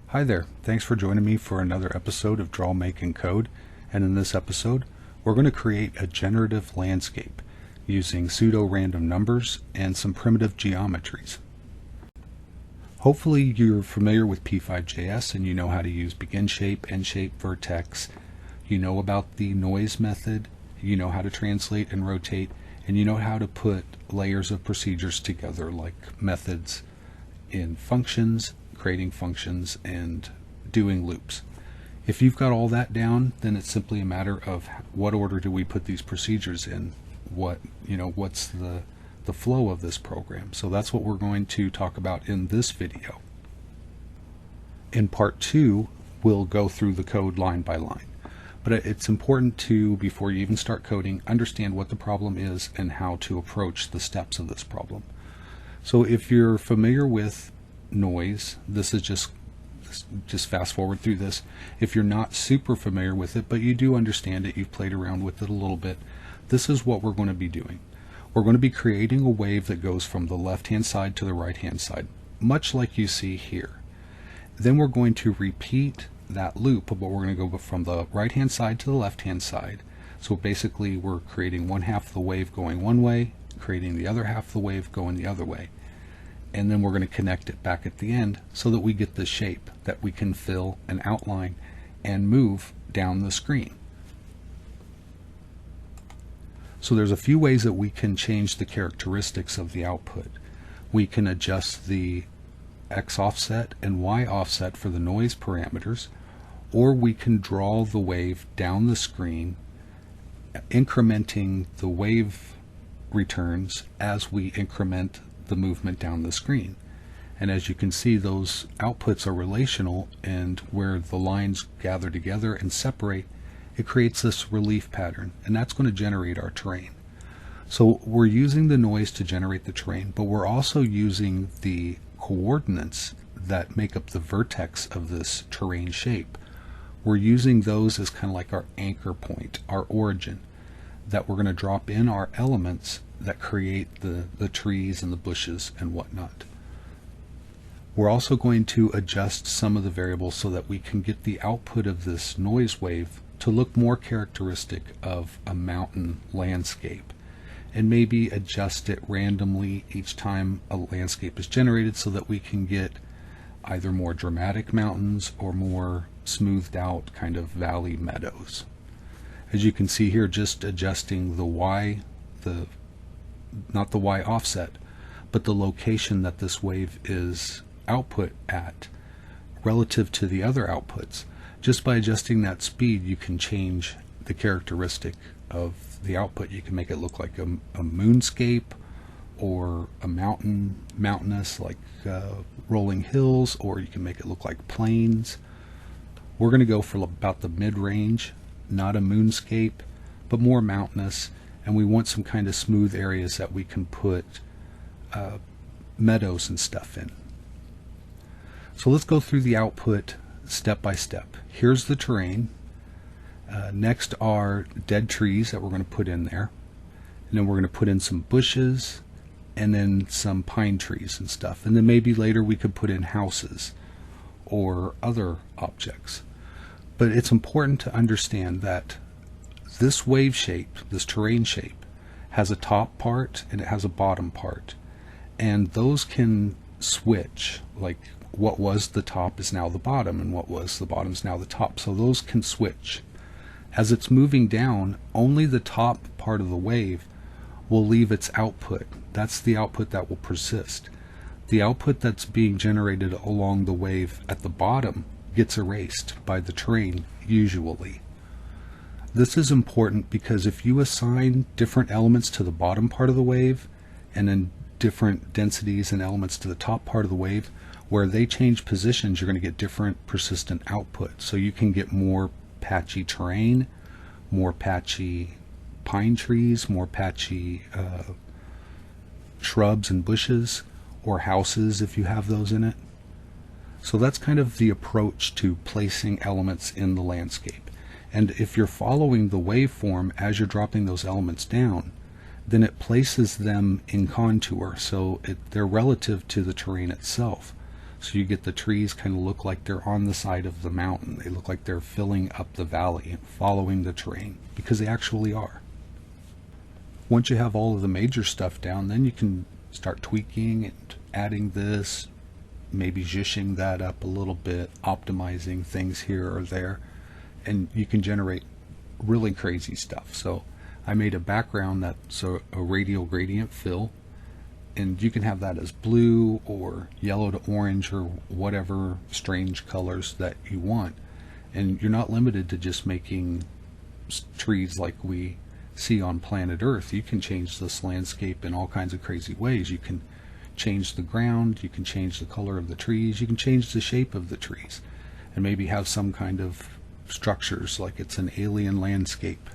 Hi there, thanks for joining me for another episode of Draw, Make, and Code. And in this episode, we're going to create a generative landscape using pseudo-random numbers and some primitive geometries. Hopefully you're familiar with p5.js and you know how to use begin shape, end shape, vertex. You know about the noise method, you know how to translate and rotate, and you know how to put layers of procedures together like methods in functions, creating functions, and doing loops. If you've got all that down, then it's simply a matter of what order do we put these procedures in, what's the flow of this program. So that's what we're going to talk about in this video. In part 2, we'll go through the code line by line. But it's important to, before you even start coding, understand what the problem is and how to approach the steps of this problem. So if you're familiar with noise, this is just fast forward through this. If you're not super familiar with it, but you do understand it, you've played around with it a little bit, this is what we're going to be doing. We're going to be creating a wave that goes from the left hand side to the right hand side, much like you see here. Then we're going to repeat that loop, but we're going to go from the right hand side to the left hand side. So basically we're creating one half of the wave going one way, creating the other half of the wave going the other way. And then we're going to connect it back at the end so that we get the shape that we can fill and outline and move down the screen. So there's a few ways that we can change the characteristics of the output. We can adjust the X offset and Y offset for the noise parameters, or we can draw the wave down the screen, incrementing the wave returns as we increment the movement down the screen. And as you can see, those outputs are relational, and where the lines gather together and separate, it creates this relief pattern, and that's going to generate our terrain. So we're using the noise to generate the terrain, but we're also using the coordinates that make up the vertex of this terrain shape. We're using those as kind of like our anchor point, our origin, that we're going to drop in our elements that create the trees and the bushes and whatnot. We're also going to adjust some of the variables so that we can get the output of this noise wave to look more characteristic of a mountain landscape, and maybe adjust it randomly each time a landscape is generated so that we can get either more dramatic mountains or more smoothed out kind of valley meadows. As you can see here, just adjusting the Y, not the Y offset, but the location that this wave is output at relative to the other outputs. Just by adjusting that speed, you can change the characteristic of the output. You can make it look like a moonscape, or a mountainous like rolling hills, or you can make it look like plains. We're going to go for about the mid-range, not a moonscape, but more mountainous, and we want some kind of smooth areas that we can put meadows and stuff in. So let's go through the output step by step. Here's the terrain. Next are dead trees that we're going to put in there, and then we're going to put in some bushes and then some pine trees and stuff, and then maybe later we could put in houses or other objects. But it's important to understand that this wave shape, this terrain shape, has a top part and it has a bottom part, and those can switch. Like what was the top is now the bottom, and what was the bottom is now the top, so those can switch. As it's moving down, only the top part of the wave will leave its output. That's the output that will persist. The output that's being generated along the wave at the bottom gets erased by the terrain usually. This is important because if you assign different elements to the bottom part of the wave and then different densities and elements to the top part of the wave, where they change positions, you're going to get different persistent output. So you can get more patchy terrain, more patchy pine trees, more patchy shrubs and bushes, or houses if you have those in it. So that's kind of the approach to placing elements in the landscape. And if you're following the waveform as you're dropping those elements down, then it places them in contour, so they're relative to the terrain itself. So you get the trees kind of look like they're on the side of the mountain. They look like they're filling up the valley and following the terrain, because they actually are. Once you have all of the major stuff down, then you can start tweaking and adding this, maybe zhishing that up a little bit, optimizing things here or there, and you can generate really crazy stuff. So I made a background that's a radial gradient fill, and you can have that as blue or yellow to orange or whatever strange colors that you want. And you're not limited to just making trees like we see on planet Earth. You can change this landscape in all kinds of crazy ways. You can change the ground, you can change the color of the trees, you can change the shape of the trees, and maybe have some kind of structures like it's an alien landscape.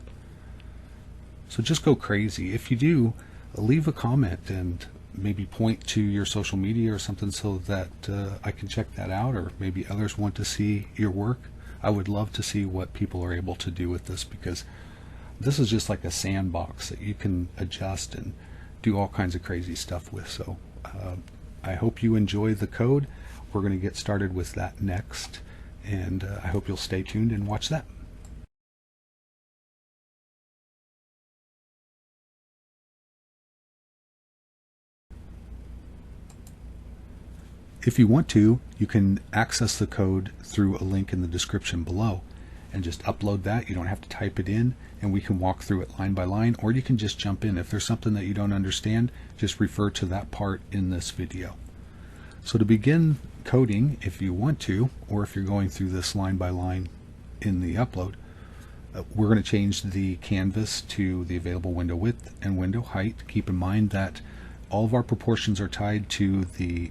So just go crazy. If you do, leave a comment and maybe point to your social media or something so that I can check that out, or maybe others want to see your work. I would love to see what people are able to do with this, because this is just like a sandbox that you can adjust and do all kinds of crazy stuff with. So I hope you enjoy the code. We're going to get started with that next, and I hope you'll stay tuned and watch that. If you want to, you can access the code through a link in the description below and just upload that. You don't have to type it in, and we can walk through it line by line, or you can just jump in. If there's something that you don't understand, just refer to that part in this video. So to begin coding, if you want to, or if you're going through this line by line in the upload, we're going to change the canvas to the available window width and window height. Keep in mind that all of our proportions are tied to the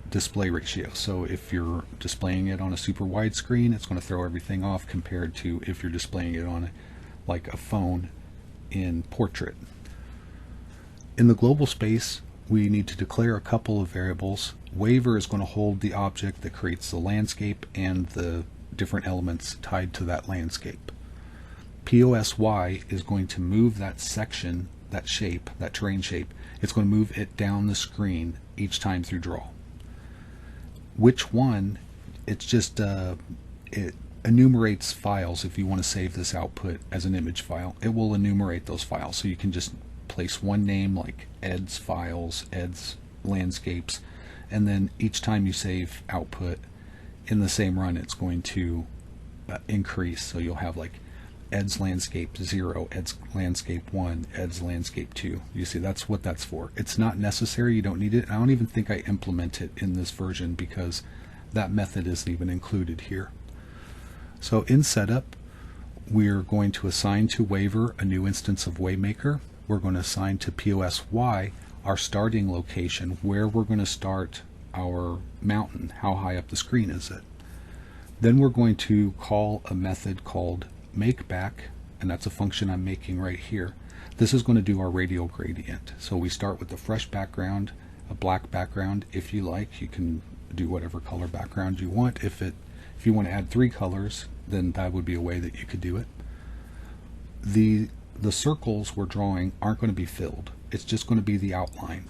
display ratio. So if you're displaying it on a super wide screen, it's going to throw everything off compared to if you're displaying it on like a phone in portrait. In the global space, we need to declare a couple of variables. Waiver is going to hold the object that creates the landscape and the different elements tied to that landscape. POSY is going to move that section, that shape, that terrain shape. It's going to move it down the screen each time through draw. Which one, it's just it enumerates files. If you want to save this output as an image file, it will enumerate those files. So you can just place one name like Ed's files, Ed's landscapes, and then each time you save output in the same run, it's going to increase. So you'll have like Ed's landscape 0, Ed's landscape 1, Ed's landscape 2. You see, that's what that's for. It's not necessary, you don't need it. I don't even think I implement it in this version because that method isn't even included here. So in setup, we're going to assign to Waiver a new instance of Waymaker. We're going to assign to POSY our starting location, where we're going to start our mountain. How high up the screen is it? Then we're going to call a method called makeback, and that's a function I'm making right here. This is going to do our radial gradient. So we start with a fresh background, a black background. If you like, you can do whatever color background you want. If you want to add 3 colors, then that would be a way that you could do it. The circles we're drawing aren't going to be filled. It's just going to be the outline,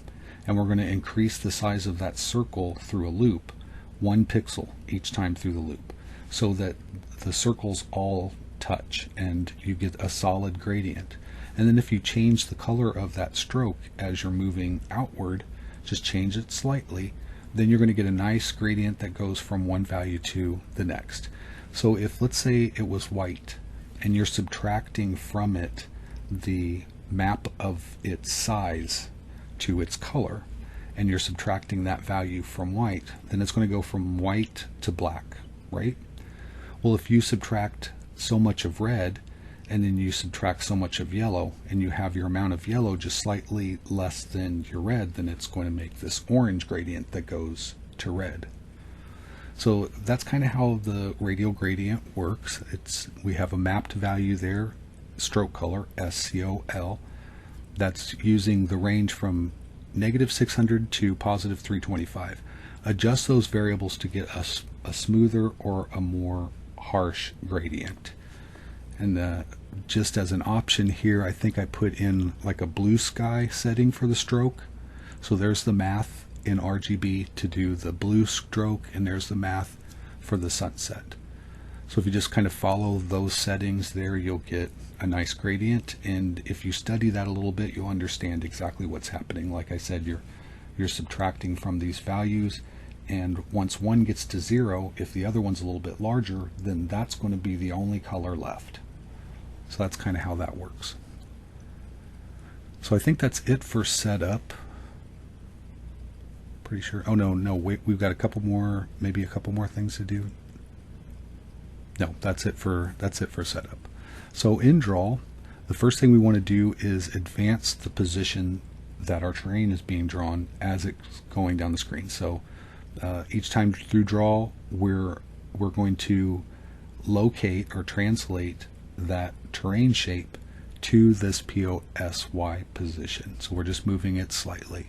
and we're going to increase the size of that circle through a loop 1 pixel each time through the loop, so that the circles all touch and you get a solid gradient. And then if you change the color of that stroke as you're moving outward, just change it slightly, then you're going to get a nice gradient that goes from one value to the next. So if, let's say, it was white and you're subtracting from it the map of its size to its color, and you're subtracting that value from white, then it's going to go from white to black, right? Well, if you subtract so much of red and then you subtract so much of yellow, and you have your amount of yellow just slightly less than your red, then it's going to make this orange gradient that goes to red. So that's kind of how the radial gradient works. We have a mapped value there, stroke color, SCOL. That's using the range from -600 to +325. Adjust those variables to get us a smoother or a more harsh gradient. And just as an option here, I think I put in like a blue sky setting for the stroke. So there's the math in RGB to do the blue stroke, and there's the math for the sunset. So if you just kind of follow those settings there, you'll get a nice gradient, and if you study that a little bit, you'll understand exactly what's happening. Like I said, you're subtracting from these values, and once one gets to 0, if the other one's a little bit larger, then that's going to be the only color left. So that's kind of how that works. So I think that's it for setup. Pretty sure. Oh no, wait, we've got a couple more, maybe a couple more things to do. No, that's it for setup. So in Draw, the first thing we want to do is advance the position that our terrain is being drawn as it's going down the screen. So each time through Draw, we're going to locate or translate that terrain shape to this POSY position. So we're just moving it slightly.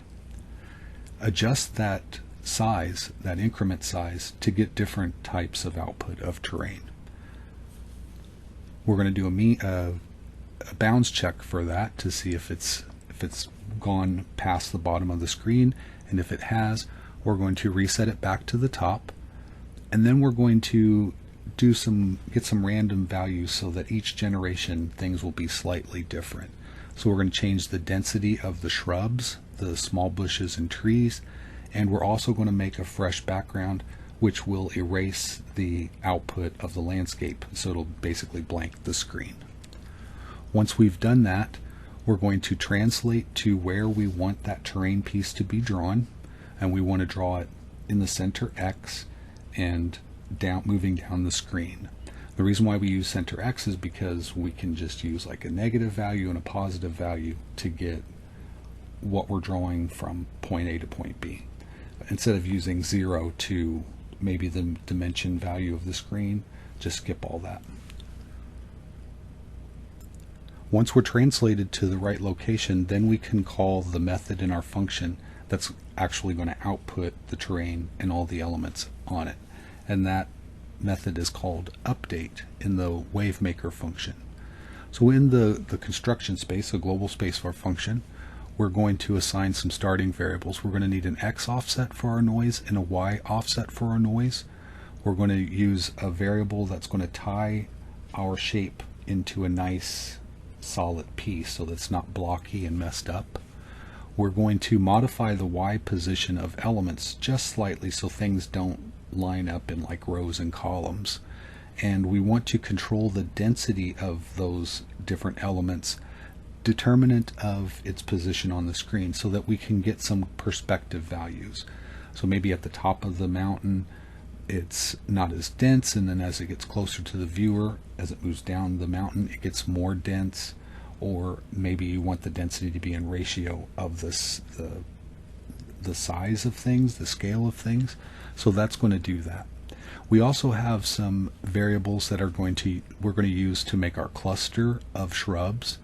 Adjust that size, that increment size, to get different types of output of terrain. We're going to do a bounds check for that to see if it's gone past the bottom of the screen, and if it has, we're going to reset it back to the top, and then we're going to get some random values so that each generation things will be slightly different. So we're going to change the density of the shrubs, the small bushes and trees, and we're also going to make a fresh background which will erase the output of the landscape, so it'll basically blank the screen. Once we've done that, we're going to translate to where we want that terrain piece to be drawn, and we want to draw it in the center X and moving down the screen. The reason why we use center X is because we can just use like a negative value and a positive value to get what we're drawing from point A to point B, instead of using 0 to maybe the dimension value of the screen. Just skip all that. Once we're translated to the right location, then we can call the method in our function that's actually going to output the terrain and all the elements on it, and that method is called update in the wavemaker function. So in the construction space, a global space for our function, we're going to assign some starting variables. We're going to need an X offset for our noise and a Y offset for our noise. We're going to use a variable that's going to tie our shape into a nice solid piece so that's not blocky and messed up. We're going to modify the Y position of elements just slightly so things don't line up in like rows and columns. And we want to control the density of those different elements determinant of its position on the screen so that we can get some perspective values. So maybe at the top of the mountain it's not as dense, and then as it gets closer to the viewer, as it moves down the mountain, it gets more dense. Or maybe you want the density to be in ratio of the size of things, the scale of things. So that's going to do that. We also have some variables that we're going to use to make our cluster of shrubs,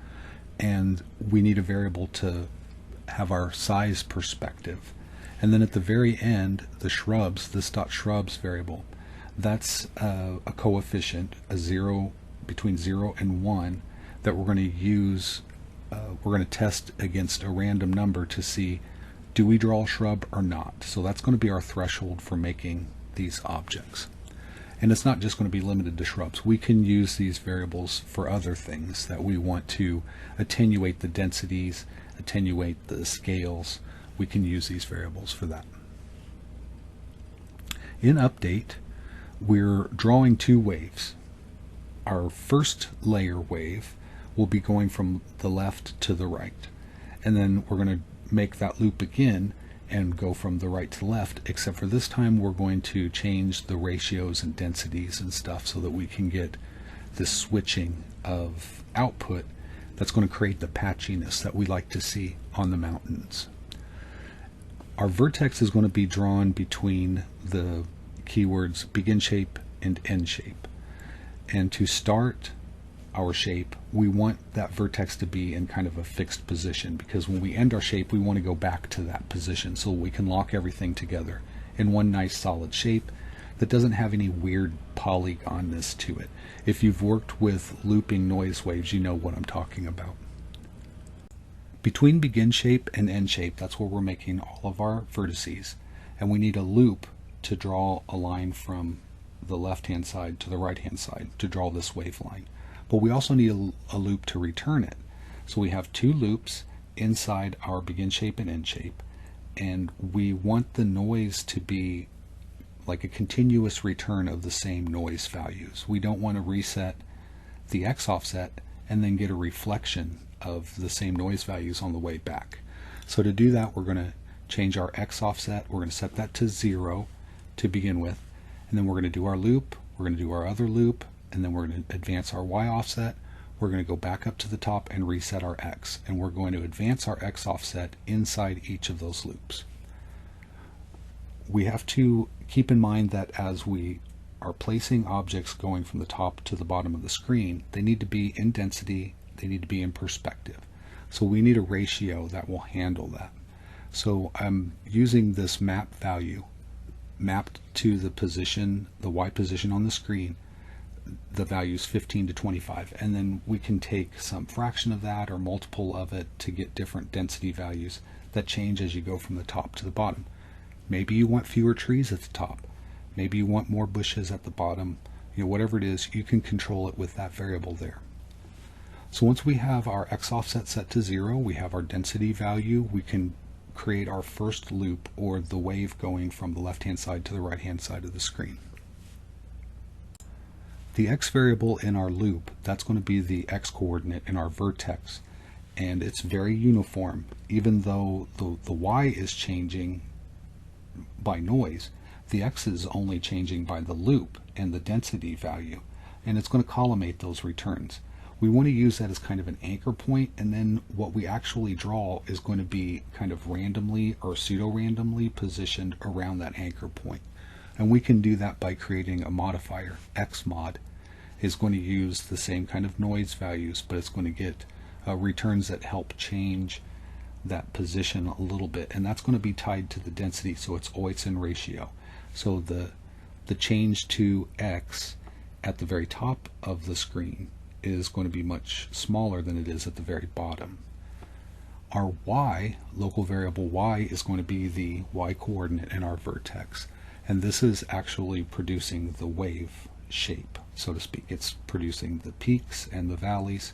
and we need a variable to have our size perspective. And then at the very end, the shrubs, this .shrubs variable, that's a coefficient, a 0, between 0 and 1, that we're going to use, we're going to test against a random number to see, do we draw a shrub or not? So that's going to be our threshold for making these objects. And it's not just going to be limited to shrubs. We can use these variables for other things that we want to attenuate the densities, attenuate the scales. We can use these variables for that. In Update, we're drawing two waves. Our first layer wave will be going from the left to the right, and then we're going to make that loop again and go from the right to the left, except for this time we're going to change the ratios and densities and stuff so that we can get this switching of output that's going to create the patchiness that we like to see on the mountains. Our vertex is going to be drawn between the keywords begin shape and end shape. And to start our shape, we want that vertex to be in kind of a fixed position, because when we end our shape, we want to go back to that position so we can lock everything together in one nice solid shape that doesn't have any weird polygonness to it. If you've worked with looping noise waves, you know what I'm talking about. Between begin shape and end shape, that's where we're making all of our vertices, and we need a loop to draw a line from the left hand side to the right hand side to draw this wave line. But we also need a loop to return it. So we have two loops inside our begin shape and end shape, and we want the noise to be like a continuous return of the same noise values. We don't want to reset the X offset and then get a reflection of the same noise values on the way back. So to do that, we're going to change our X offset. We're going to set that to 0 to begin with, and then we're going to do our loop, we're going to do our other loop, and then we're going to advance our Y offset. We're going to go back up to the top and reset our X, and we're going to advance our X offset inside each of those loops. We have to keep in mind that as we are placing objects going from the top to the bottom of the screen, they need to be in density, they need to be in perspective. So we need a ratio that will handle that. So I'm using this map value mapped to the position, the Y position on the screen. The value is 15 to 25, and then we can take some fraction of that or multiple of it to get different density values that change as you go from the top to the bottom. Maybe you want fewer trees at the top, maybe you want more bushes at the bottom. Whatever it is, you can control it with that variable there. So once we have our X offset set to 0, we have our density value, we can create our first loop, or the wave going from the left hand side to the right hand side of the screen. The X variable in our loop, that's going to be the X coordinate in our vertex, and it's very uniform. Even though the Y is changing by noise, the X is only changing by the loop and the density value, and it's going to collimate those returns. We want to use that as kind of an anchor point, and then what we actually draw is going to be kind of randomly or pseudo-randomly positioned around that anchor point. And we can do that by creating a modifier. Xmod is going to use the same kind of noise values, but it's going to get returns that help change that position a little bit, and that's going to be tied to the density, so it's always in ratio. So the change to X at the very top of the screen is going to be much smaller than it is at the very bottom. Our Y, local variable Y, is going to be the Y coordinate in our vertex, and this is actually producing the wave shape, so to speak. It's producing the peaks and the valleys,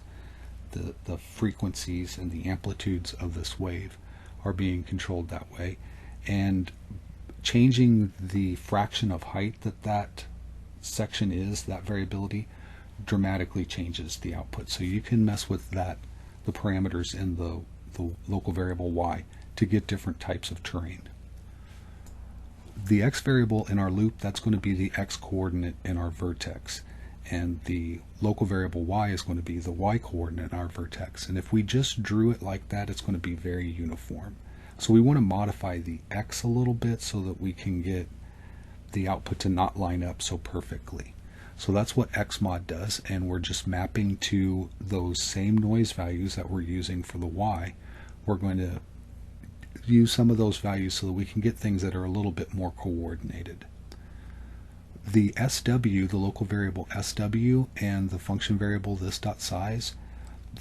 the frequencies and the amplitudes of this wave are being controlled that way, and changing the fraction of height that section is, that variability, dramatically changes the output. So you can mess with that, the parameters in the local variable Y, to get different types of terrain. The X variable in our loop, that's going to be the X coordinate in our vertex, and the local variable Y is going to be the Y coordinate in our vertex. And if we just drew it like that, it's going to be very uniform. So we want to modify the X a little bit so that we can get the output to not line up so perfectly. So that's what Xmod does, and we're just mapping to those same noise values that we're using for the Y. We're going to use some of those values so that we can get things that are a little bit more coordinated. The SW, the local variable SW, and the function variable this.size,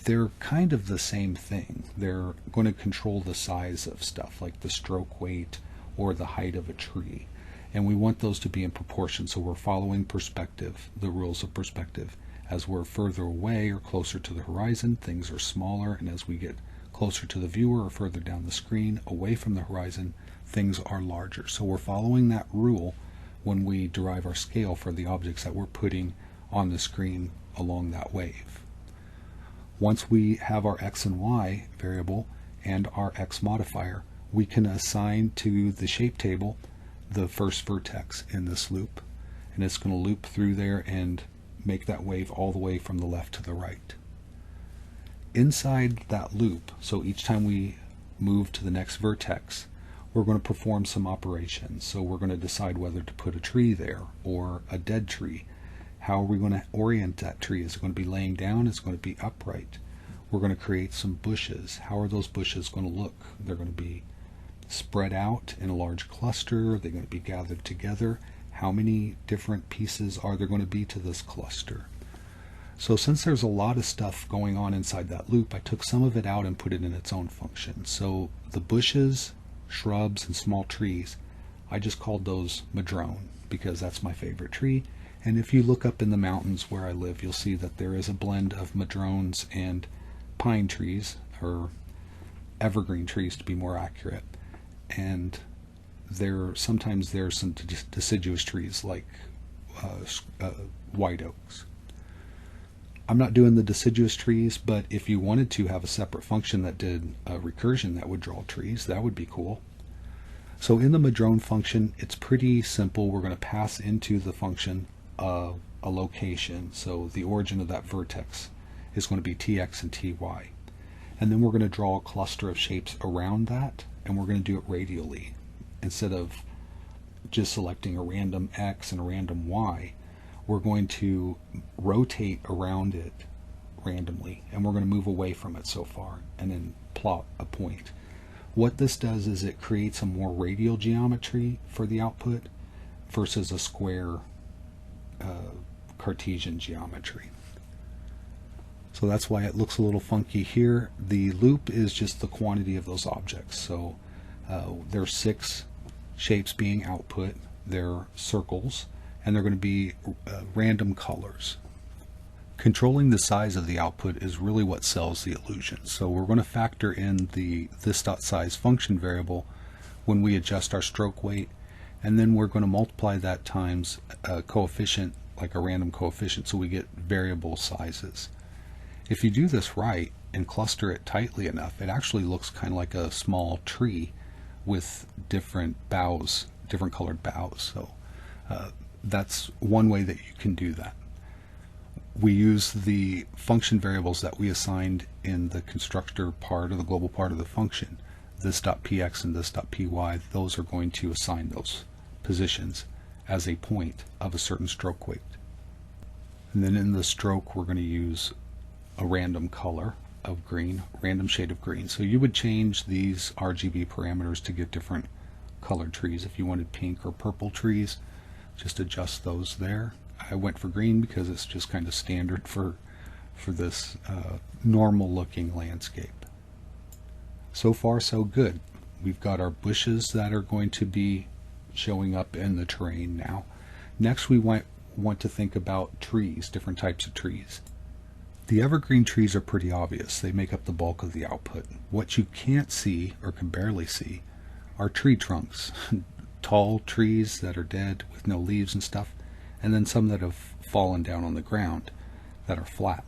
they're kind of the same thing. They're going to control the size of stuff like the stroke weight or the height of a tree. And we want those to be in proportion, so we're following perspective, the rules of perspective. As we're further away or closer to the horizon, things are smaller, and as we get closer to the viewer or further down the screen, away from the horizon, things are larger. So we're following that rule when we derive our scale for the objects that we're putting on the screen along that wave. Once we have our X and Y variable and our X modifier, we can assign to the shape table the first vertex in this loop, and it's going to loop through there and make that wave all the way from the left to the right. Inside that loop, so each time we move to the next vertex, we're going to perform some operations. So we're going to decide whether to put a tree there or a dead tree. How are we going to orient that tree? Is it going to be laying down? Is it going to be upright? We're going to create some bushes. How are those bushes going to look? They're going to be spread out in a large cluster. They're going to be gathered together. How many different pieces are there going to be to this cluster? So since there's a lot of stuff going on inside that loop, I took some of it out and put it in its own function. So the bushes, shrubs, and small trees, I just called those madrone because that's my favorite tree. And if you look up in the mountains where I live, you'll see that there is a blend of madrones and pine trees, or evergreen trees to be more accurate. And sometimes there's some deciduous trees like white oaks. I'm not doing the deciduous trees, but if you wanted to have a separate function that did a recursion that would draw trees, that would be cool. So in the madrone function, it's pretty simple. We're going to pass into the function a location. So the origin of that vertex is going to be tx and ty. And then we're going to draw a cluster of shapes around that, and we're going to do it radially. Instead of just selecting a random x and a random y, we're going to rotate around it randomly, and we're going to move away from it so far, and then plot a point. What this does is it creates a more radial geometry for the output versus a square Cartesian geometry. So that's why it looks a little funky here. The loop is just the quantity of those objects. So there's 6 shapes being output. They're circles, and they're going to be random colors. Controlling the size of the output is really what sells the illusion. So we're going to factor in the this.size function variable when we adjust our stroke weight, and then we're going to multiply that times a coefficient, like a random coefficient, so we get variable sizes. If you do this right and cluster it tightly enough, it actually looks kind of like a small tree with different boughs, different colored boughs. So that's one way that you can do that. We use the function variables that we assigned in the constructor part, or the global part of the function, this.px and this.py. Those are going to assign those positions as a point of a certain stroke weight. And then in the stroke, we're going to use a random color of green, random shade of green. So you would change these RGB parameters to get different colored trees. If you wanted pink or purple trees, just adjust those there. I went for green because it's just kind of standard for this normal looking landscape. So far so good. We've got our bushes that are going to be showing up in the terrain now. Next we want to think about trees, different types of trees. The evergreen trees are pretty obvious. They make up the bulk of the output. What you can't see, or can barely see, are tree trunks. Tall trees that are dead with no leaves and stuff, and then some that have fallen down on the ground that are flat.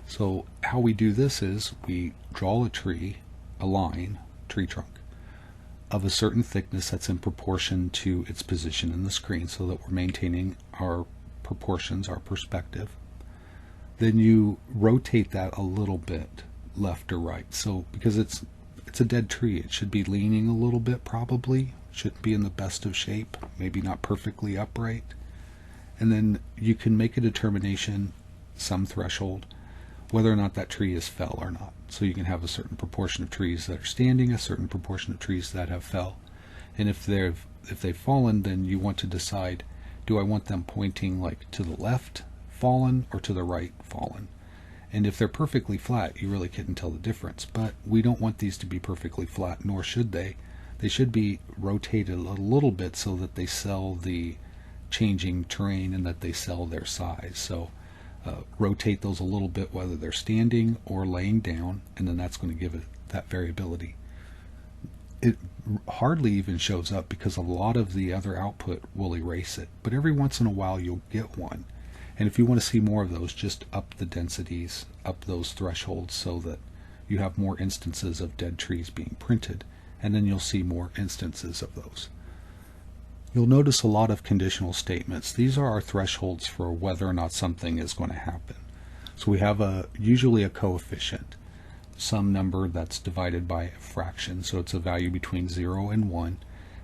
So how we do this is we draw a tree, a line, tree trunk, of a certain thickness that's in proportion to its position in the screen, so that we're maintaining our proportions, our perspective. Then you rotate that a little bit left or right. So because it's a dead tree, it should be leaning a little bit probably, shouldn't be in the best of shape, maybe not perfectly upright. And then you can make a determination, some threshold, whether or not that tree is fell or not. So you can have a certain proportion of trees that are standing, a certain proportion of trees that have fell. And if they've fallen, then you want to decide, do I want them pointing like to the left fallen or to the right fallen? And if they're perfectly flat, you really couldn't tell the difference. But we don't want these to be perfectly flat, nor should they. They should be rotated a little bit so that they sell the changing terrain and that they sell their size. So rotate those a little bit whether they're standing or laying down, and then that's going to give it that variability. It hardly even shows up because a lot of the other output will erase it, but every once in a while you'll get one. And if you want to see more of those, just up the densities, up those thresholds, so that you have more instances of dead trees being printed, and then you'll see more instances of those. You'll notice a lot of conditional statements. These are our thresholds for whether or not something is going to happen. So we have usually a coefficient, some number that's divided by a fraction, so it's a value between 0 and 1,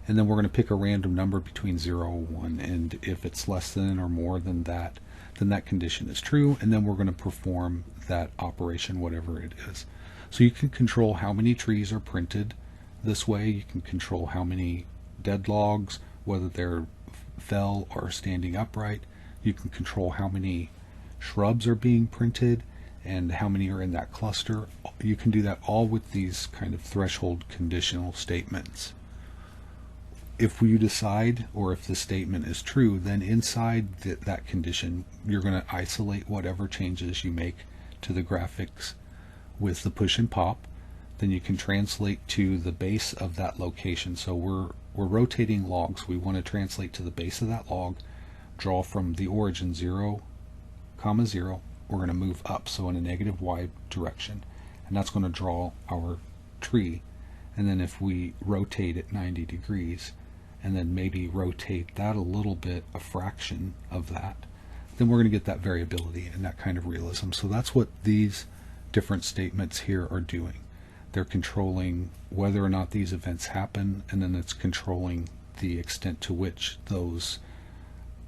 and then we're going to pick a random number between 0 and 1, and if it's less than or more than that, then that condition is true, and then we're going to perform that operation, whatever it is. So you can control how many trees are printed this way. You can control how many dead logs, whether they're fell or standing upright. You can control how many shrubs are being printed and how many are in that cluster. You can do that all with these kind of threshold conditional statements. If you decide, or if the statement is true, then inside that condition, you're going to isolate whatever changes you make to the graphics with the push and pop. Then you can translate to the base of that location. So we're rotating logs. We want to translate to the base of that log, draw from the origin 0, 0. We're going to move up, so in a negative y direction, and that's going to draw our tree. And then if we rotate it 90 degrees, and then maybe rotate that a little bit, a fraction of that, then we're going to get that variability and that kind of realism. So that's what these different statements here are doing. They're controlling whether or not these events happen, and then it's controlling the extent to which those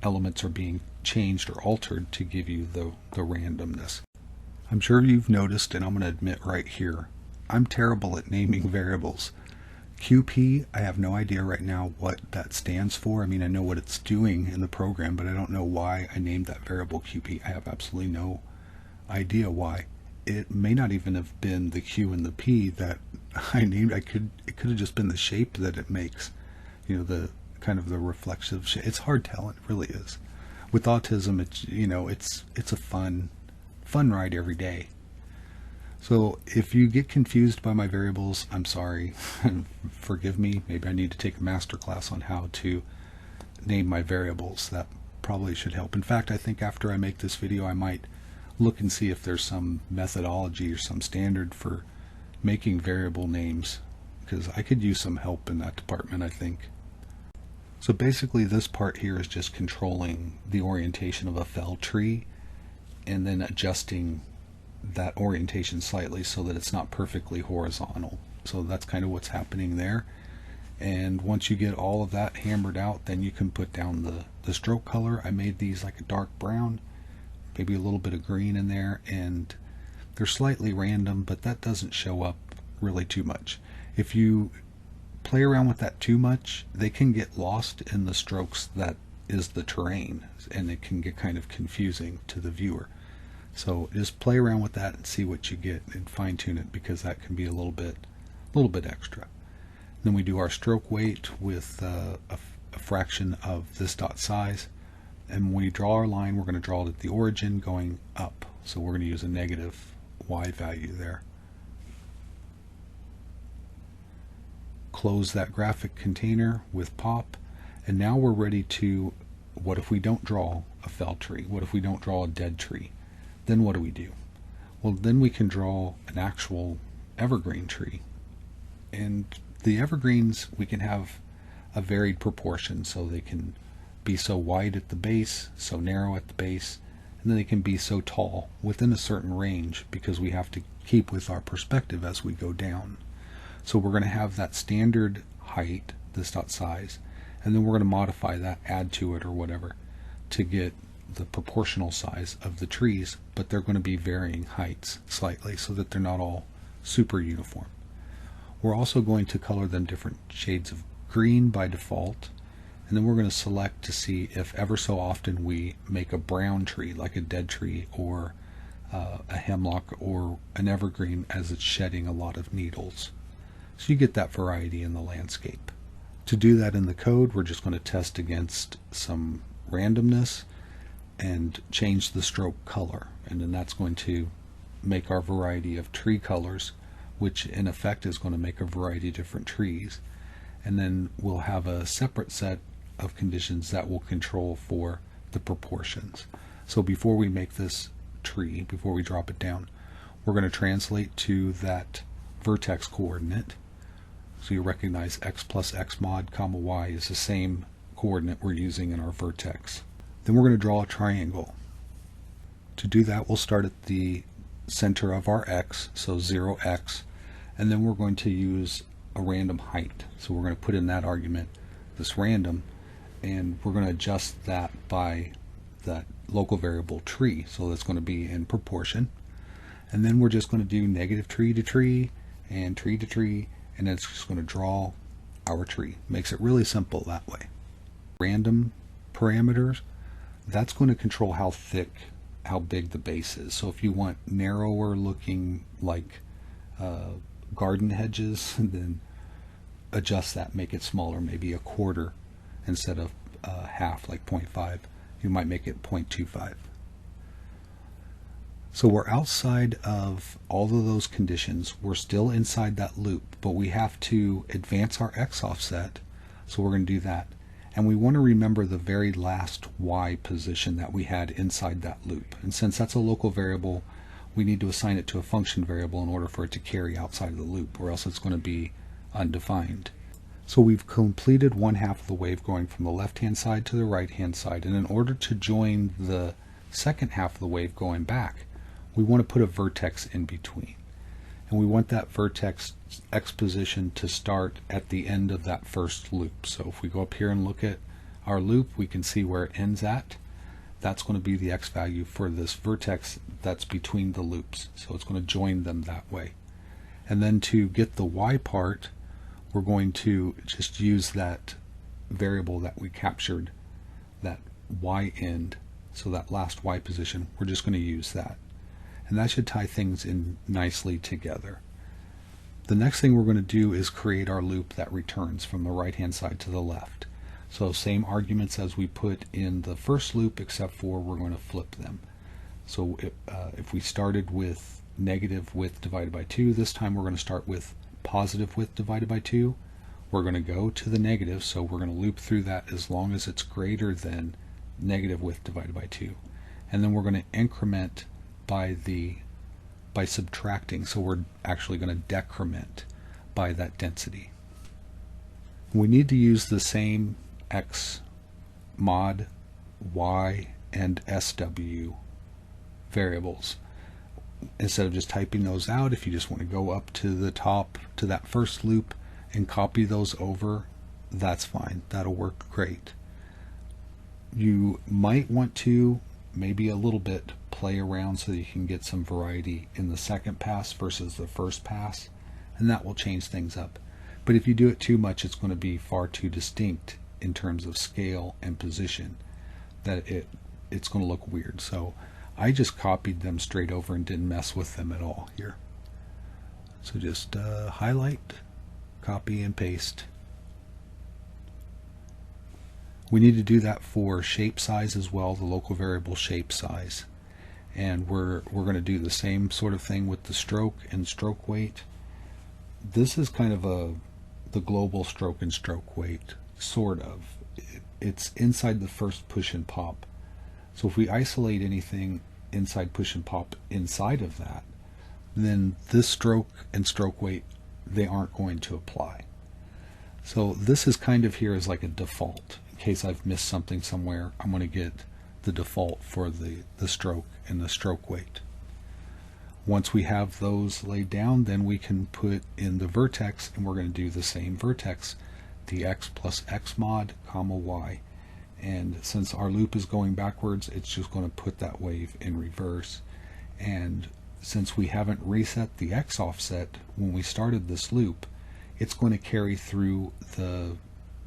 elements are being changed or altered to give you the randomness. I'm sure you've noticed, and I'm going to admit right here, I'm terrible at naming variables. QP, I have no idea right now what that stands for. I mean, I know what it's doing in the program, but I don't know why I named that variable QP. I have absolutely no idea why. It may not even have been the Q and the P that I named. It could have just been the shape that it makes. You know, the kind of the reflexive shape. It's hard telling, it really is. With autism, it's a fun ride every day. So if you get confused by my variables, I'm sorry. Forgive me. Maybe I need to take a master class on how to name my variables. That probably should help. In fact, I think after I make this video, I might look and see if there's some methodology or some standard for making variable names, because I could use some help in that department, I think. So basically this part here is just controlling the orientation of a fell tree and then adjusting that orientation slightly so that it's not perfectly horizontal. So that's kind of what's happening there. And once you get all of that hammered out, then you can put down the stroke color. I made these like a dark brown, maybe a little bit of green in there, and they're slightly random, but that doesn't show up really too much. If you play around with that too much, they can get lost in the strokes that is the terrain, and it can get kind of confusing to the viewer. So just play around with that and see what you get and fine tune it, because that can be a little bit extra. Then we do our stroke weight with a fraction of this dot size. And when we draw our line, we're going to draw it at the origin going up. So we're going to use a negative y value there. Close that graphic container with pop. And now we're ready to, what if we don't draw a fell tree? What if we don't draw a dead tree? Then what do we do? Well, then we can draw an actual evergreen tree. And the evergreens, we can have a varied proportion, so they can be so wide at the base, so narrow at the base, and then they can be so tall within a certain range, because we have to keep with our perspective as we go down. So we're going to have that standard height, this dot size, and then we're going to modify that, add to it or whatever, to get the proportional size of the trees, but they're going to be varying heights slightly so that they're not all super uniform. We're also going to color them different shades of green by default, and then we're going to select to see if ever so often we make a brown tree, like a dead tree or a hemlock or an evergreen, as it's shedding a lot of needles. So you get that variety in the landscape. To do that in the code, we're just going to test against some randomness and change the stroke color, and then that's going to make our variety of tree colors, which in effect is going to make a variety of different trees. And then we'll have a separate set of conditions that will control for the proportions. So before we make this tree, before we drop it down, we're going to translate to that vertex coordinate. So you recognize x plus x mod comma y is the same coordinate we're using in our vertex. Then we're going to draw a triangle. To do that, we'll start at the center of our x, so 0x, and then we're going to use a random height. So we're going to put in that argument, this random, and we're going to adjust that by that local variable tree, so that's going to be in proportion. And then we're just going to do negative tree to tree and tree to tree, and it's just going to draw our tree. Makes it really simple that way. Random parameters, that's going to control how thick how big the base is. So if you want narrower looking, like garden hedges, then adjust that, make it smaller, maybe a quarter instead of half, like 0.5. You might make it 0.25. So we're outside of all of those conditions. We're still inside that loop, but we have to advance our x offset. So we're going to do that. And we want to remember the very last y position that we had inside that loop. And since that's a local variable, we need to assign it to a function variable in order for it to carry outside of the loop, or else it's going to be undefined. So we've completed one half of the wave going from the left-hand side to the right-hand side, and in order to join the second half of the wave going back, we want to put a vertex in between. And we want that vertex x position to start at the end of that first loop. So if we go up here and look at our loop, we can see where it ends at. That's going to be the x value for this vertex that's between the loops. So it's going to join them that way. And then to get the y part, we're going to just use that variable that we captured, that y end, so that last y position, we're just going to use that. And that should tie things in nicely together. The next thing we're going to do is create our loop that returns from the right hand side to the left. So same arguments as we put in the first loop, except for we're going to flip them. So if we started with negative width divided by 2, this time we're going to start with positive width divided by 2. We're going to go to the negative, so we're going to loop through that as long as it's greater than negative width divided by 2. And then we're going to increment by subtracting, so we're actually going to decrement by that density. We need to use the same x, mod, y, and sw variables. Instead of just typing those out, if you just want to go up to the top to that first loop and copy those over, that's fine. That'll work great. You might want to maybe a little bit play around so that you can get some variety in the second pass versus the first pass, and that will change things up. But if you do it too much, it's going to be far too distinct in terms of scale and position that it's going to look weird. So I just copied them straight over and didn't mess with them at all here. So just highlight, copy, and paste. We need to do that for shape size as well, the local variable shape size. And we're going to do the same sort of thing with the stroke and stroke weight. This is kind of the global stroke and stroke weight, sort of. It's inside the first push and pop. So if we isolate anything inside push and pop inside of that, then this stroke and stroke weight, they aren't going to apply. So this is kind of here as like a default. In case I've missed something somewhere, I'm going to get the default for the stroke and the stroke weight. Once we have those laid down, then we can put in the vertex, and we're going to do the same vertex, the x plus x mod, comma y. And since our loop is going backwards, it's just going to put that wave in reverse. And since we haven't reset the x offset when we started this loop, it's going to carry through the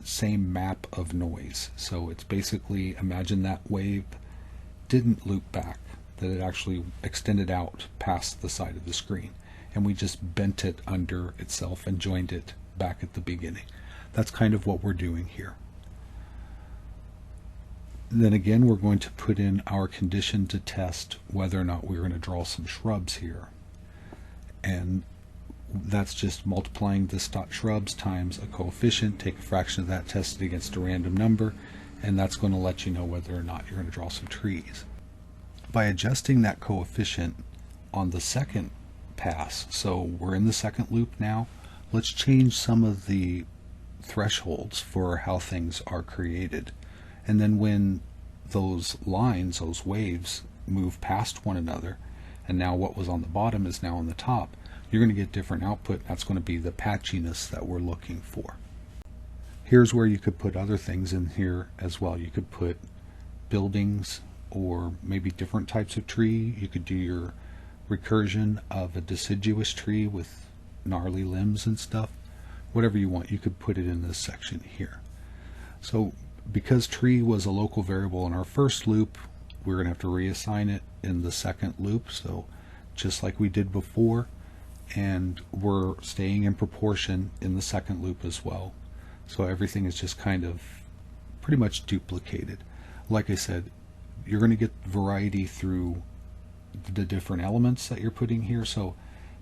same map of noise. So it's basically, imagine that wave didn't loop back, that it actually extended out past the side of the screen, and we just bent it under itself and joined it back at the beginning. That's kind of what we're doing here. Then again, we're going to put in our condition to test whether or not we're going to draw some shrubs here. And that's just multiplying this dot shrubs times a coefficient, take a fraction of that, test it against a random number, and that's going to let you know whether or not you're going to draw some trees. By adjusting that coefficient on the second pass, so we're in the second loop now, let's change some of the thresholds for how things are created. And then when those lines, those waves, move past one another, and now what was on the bottom is now on the top, you're going to get different output. That's going to be the patchiness that we're looking for. Here's where you could put other things in here as well. You could put buildings or maybe different types of tree. You could do your recursion of a deciduous tree with gnarly limbs and stuff. Whatever you want, you could put it in this section here. So because tree was a local variable in our first loop, we're going to have to reassign it in the second loop, so just like we did before, and we're staying in proportion in the second loop as well. So everything is just kind of pretty much duplicated. Like I said, you're going to get variety through the different elements that you're putting here. So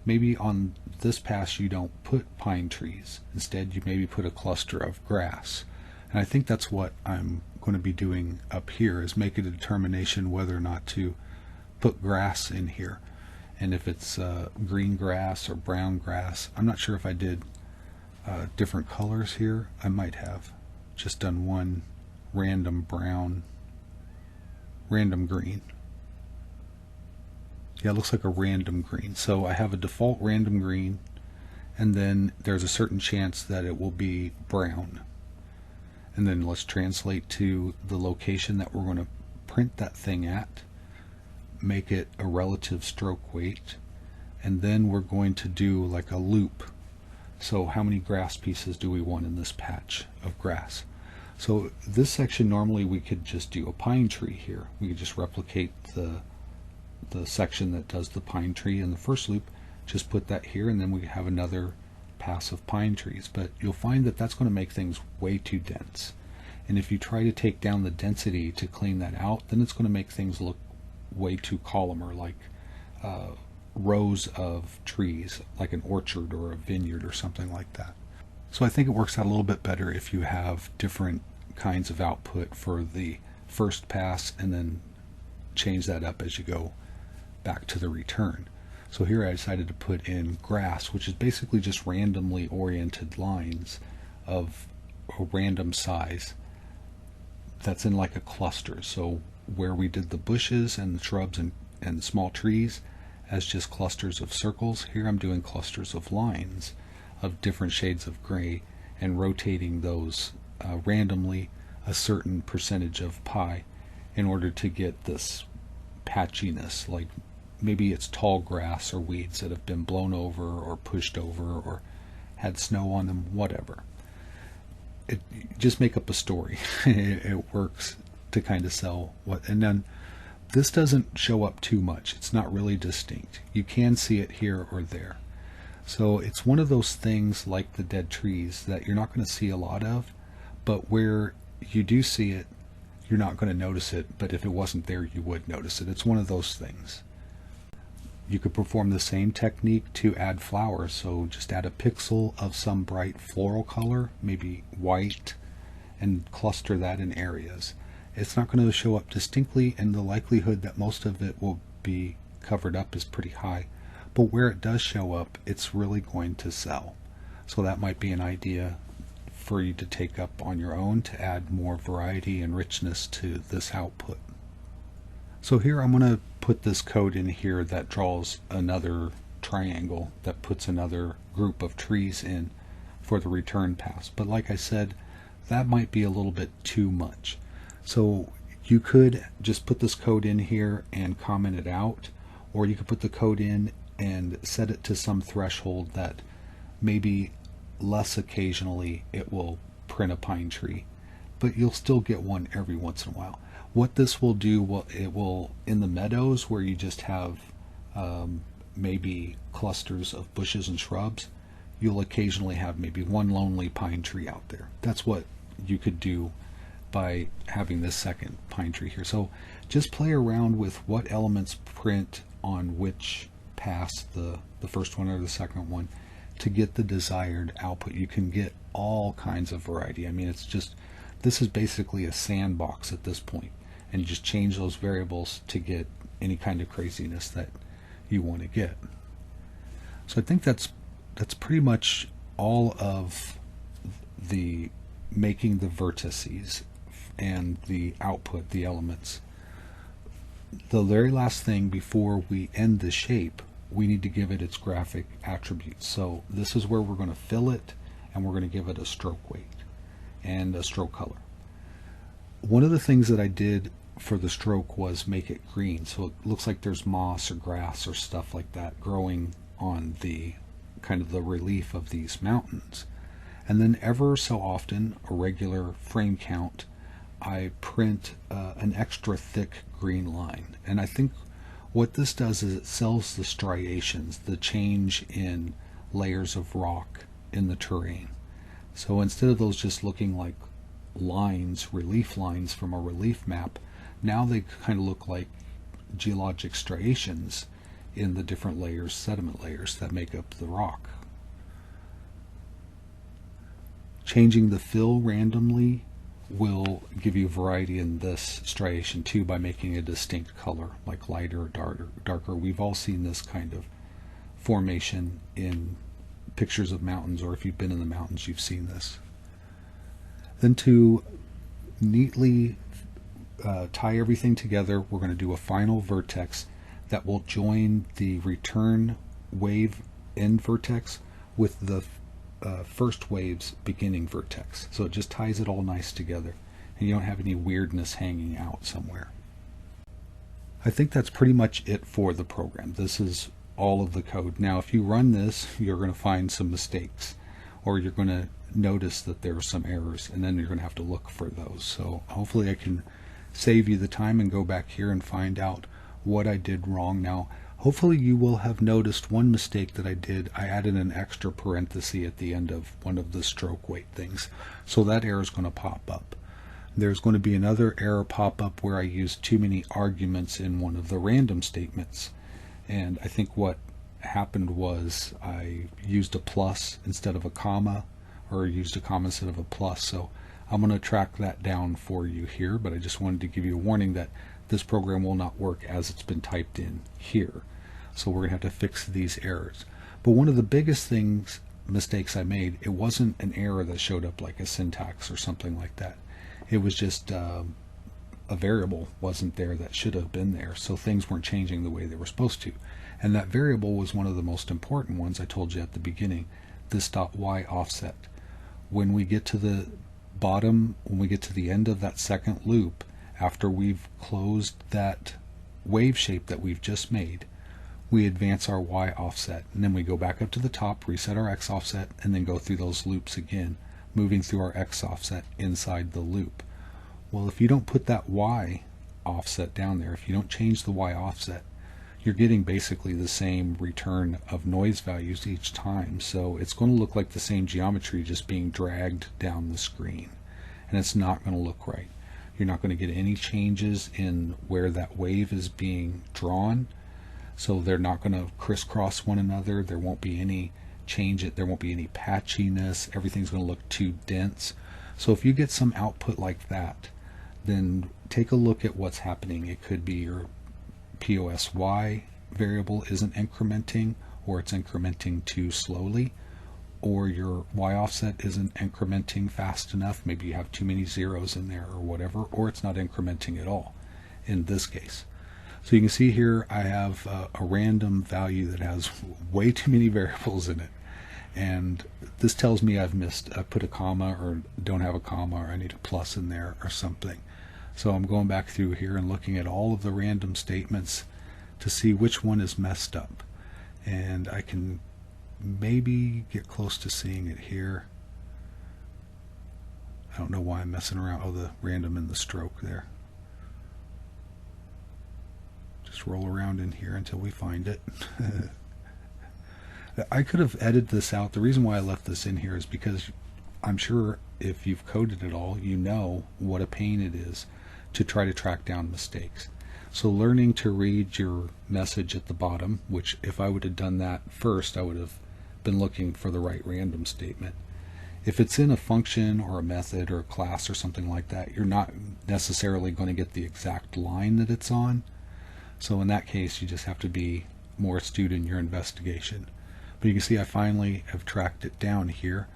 maybe on this pass you don't put pine trees. Instead, you maybe put a cluster of grass. And I think that's what I'm going to be doing up here, is make a determination whether or not to put grass in here. And if it's green grass or brown grass, I'm not sure if I did different colors here. I might have just done one random brown, random green. Yeah, it looks like a random green. So I have a default random green, and then there's a certain chance that it will be brown. And then let's translate to the location that we're going to print that thing at, make it a relative stroke weight, and then we're going to do like a loop. So how many grass pieces do we want in this patch of grass? So this section, normally we could just do a pine tree here. We could just replicate the section that does the pine tree in the first loop, just put that here, and then we have another pass of pine trees. But you'll find that that's going to make things way too dense. And if you try to take down the density to clean that out, then it's going to make things look way too columnar, like rows of trees, like an orchard or a vineyard or something like that. So I think it works out a little bit better if you have different kinds of output for the first pass and then change that up as you go back to the return. So here I decided to put in grass, which is basically just randomly oriented lines of a random size that's in like a cluster. So where we did the bushes and the shrubs and small trees as just clusters of circles, here I'm doing clusters of lines of different shades of gray and rotating those randomly a certain percentage of pi in order to get this patchiness, like maybe it's tall grass or weeds that have been blown over or pushed over or had snow on them, whatever. Just make up a story. It works to kind of sell what. And then this doesn't show up too much. It's not really distinct. You can see it here or there. So it's one of those things like the dead trees that you're not going to see a lot of, but where you do see it, you're not going to notice it, but if it wasn't there, you would notice it. It's one of those things. You could perform the same technique to add flowers. So just add a pixel of some bright floral color, maybe white, and cluster that in areas. It's not going to show up distinctly, and the likelihood that most of it will be covered up is pretty high. But where it does show up, it's really going to sell. So that might be an idea for you to take up on your own to add more variety and richness to this output. So here I'm going to put this code in here that draws another triangle that puts another group of trees in for the return pass. But like I said, that might be a little bit too much. So you could just put this code in here and comment it out, or you could put the code in and set it to some threshold that maybe less occasionally it will print a pine tree, but you'll still get one every once in a while. What this will do, it will, in the meadows where you just have maybe clusters of bushes and shrubs, you'll occasionally have maybe one lonely pine tree out there. That's what you could do by having this second pine tree here. So just play around with what elements print on which pass, the first one or the second one, to get the desired output. You can get all kinds of variety. I mean, it's just, this is basically a sandbox at this point, and you just change those variables to get any kind of craziness that you want to get. So I think that's pretty much all of the making the vertices and the output, the elements. The very last thing before we end the shape, we need to give it its graphic attributes. So this is where we're going to fill it, and we're going to give it a stroke weight and a stroke color. One of the things that I did for the stroke was make it green, so it looks like there's moss or grass or stuff like that growing on the kind of the relief of these mountains. And then ever so often, a regular frame count, I print an extra thick green line. And I think What this does is it sells the striations, the change in layers of rock in the terrain. So instead of those just looking like lines, relief lines from a relief map, now they kind of look like geologic striations in the different layers, sediment layers that make up the rock. Changing the fill randomly will give you variety in this striation too by making a distinct color, like lighter or darker. We've all seen this kind of formation in pictures of mountains, or if you've been in the mountains, you've seen this. Then to neatly tie everything together, we're going to do a final vertex that will join the return wave end vertex with the first wave's beginning vertex. So it just ties it all nice together, and you don't have any weirdness hanging out somewhere. I think that's pretty much it for the program. This is all of the code. Now if you run this, you're going to find some mistakes, or you're going to notice that there are some errors, and then you're going to have to look for those. So hopefully I can save you the time and go back here and find out what I did wrong. Now hopefully you will have noticed one mistake that I did. I added an extra parenthesis at the end of one of the stroke weight things, so that error is going to pop up. There's going to be another error pop up where I used too many arguments in one of the random statements, and I think what happened was I used a plus instead of a comma, or used a comma instead of a plus. So I'm going to track that down for you here, but I just wanted to give you a warning that this program will not work as it's been typed in here. So we're going to have to fix these errors. But one of the biggest mistakes I made, it wasn't an error that showed up like a syntax or something like that. It was just a variable wasn't there that should have been there, so things weren't changing the way they were supposed to. And that variable was one of the most important ones I told you at the beginning, this .y offset. When we get to the bottom, when we get to the end of that second loop, after we've closed that wave shape that we've just made, we advance our y offset, and then we go back up to the top, reset our x offset, and then go through those loops again, moving through our x offset inside the loop. Well, if you don't put that y offset down there, if you don't change the y offset, you're getting basically the same return of noise values each time. So it's going to look like the same geometry just being dragged down the screen, and it's not going to look right. You're not going to get any changes in where that wave is being drawn, so they're not going to crisscross one another. There won't be any there won't be any patchiness. Everything's going to look too dense. So if you get some output like that, then take a look at what's happening. It could be your POSY variable isn't incrementing, or it's incrementing too slowly, or your y offset isn't incrementing fast enough. Maybe you have too many zeros in there or whatever, or it's not incrementing at all in this case. So you can see here I have a random value that has way too many variables in it, and this tells me I put a comma or don't have a comma, or I need a plus in there or something. So I'm going back through here and looking at all of the random statements to see which one is messed up, and I can maybe get close to seeing it here. I don't know why I'm messing around. Oh, the random in the stroke there. Just roll around in here until we find it. I could have edited this out. The reason why I left this in here is because I'm sure if you've coded it all, you know what a pain it is to try to track down mistakes. So learning to read your message at the bottom, which if I would have done that first, I would have been looking for the right random statement. If it's in a function or a method or a class or something like that, you're not necessarily going to get the exact line that it's on. So in that case, you just have to be more astute in your investigation. But you can see I finally have tracked it down here,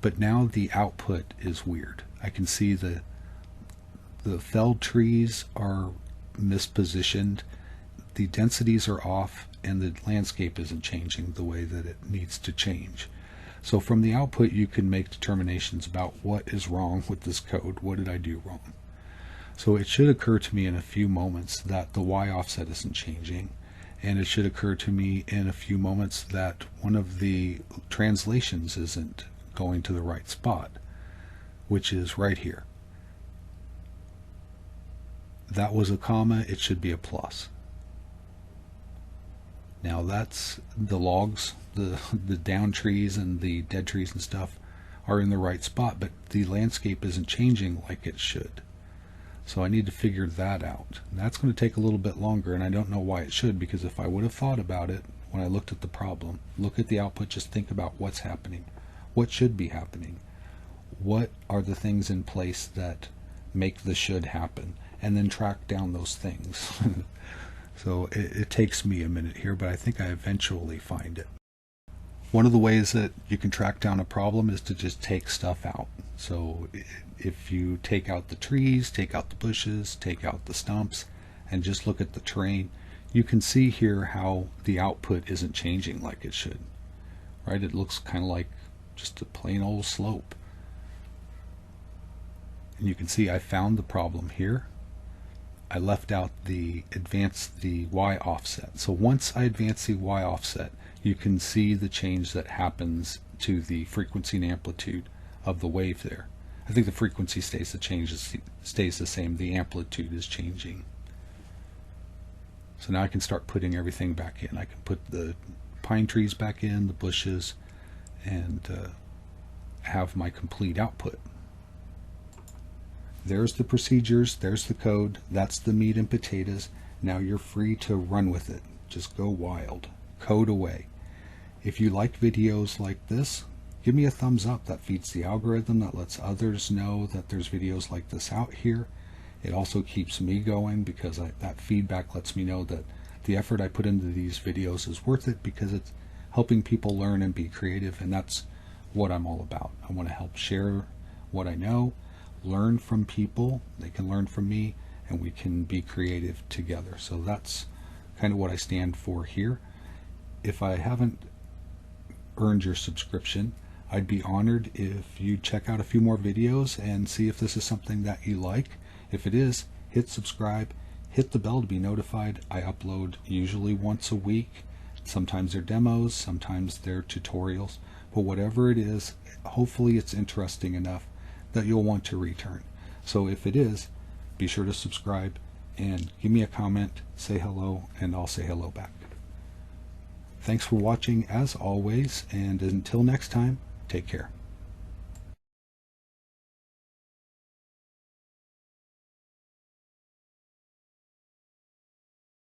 but now the output is weird. I can see the felled trees are mispositioned, the densities are off, and the landscape isn't changing the way that it needs to change. So from the output you can make determinations about what is wrong with this code. What did I do wrong? So it should occur to me in a few moments that the y offset isn't changing, and it should occur to me in a few moments that one of the translations isn't going to the right spot, which is right here. That was a comma, it should be a plus. Now that's the logs, the down trees and the dead trees and stuff are in the right spot, but the landscape isn't changing like it should. So I need to figure that out. And that's going to take a little bit longer, and I don't know why it should, because if I would have thought about it when I looked at the problem, look at the output, just think about what's happening, what should be happening, what are the things in place that make the should happen, and then track down those things. So it takes me a minute here, but I think I eventually find it. One of the ways that you can track down a problem is to just take stuff out. So if you take out the trees, take out the bushes, take out the stumps, and just look at the terrain, you can see here how the output isn't changing like it should. Right? It looks kind of like just a plain old slope. And you can see I found the problem here. I left out the Y offset. So once I advance the Y offset, you can see the change that happens to the frequency and amplitude of the wave there. I think the frequency stays the same. The amplitude is changing. So now I can start putting everything back in. I can put the pine trees back in, the bushes, and have my complete output. There's the procedures, there's the code, that's the meat and potatoes. Now you're free to run with it. Just go wild. Code away. If you like videos like this, give me a thumbs up. That feeds the algorithm, that lets others know that there's videos like this out here. It also keeps me going, because that feedback lets me know that the effort I put into these videos is worth it, because it's helping people learn and be creative, and that's what I'm all about. I want to help share what I know, learn from people, they can learn from me, and we can be creative together. So that's kind of what I stand for here. If I haven't earned your subscription, I'd be honored if you check out a few more videos and see if this is something that you like. If it is, hit subscribe, hit the bell to be notified. I upload usually once a week. Sometimes they're demos, sometimes they're tutorials, but whatever it is, hopefully it's interesting enough that you'll want to return. So if it is, be sure to subscribe and give me a comment, say hello, and I'll say hello back. Thanks for watching as always, and until next time, take care.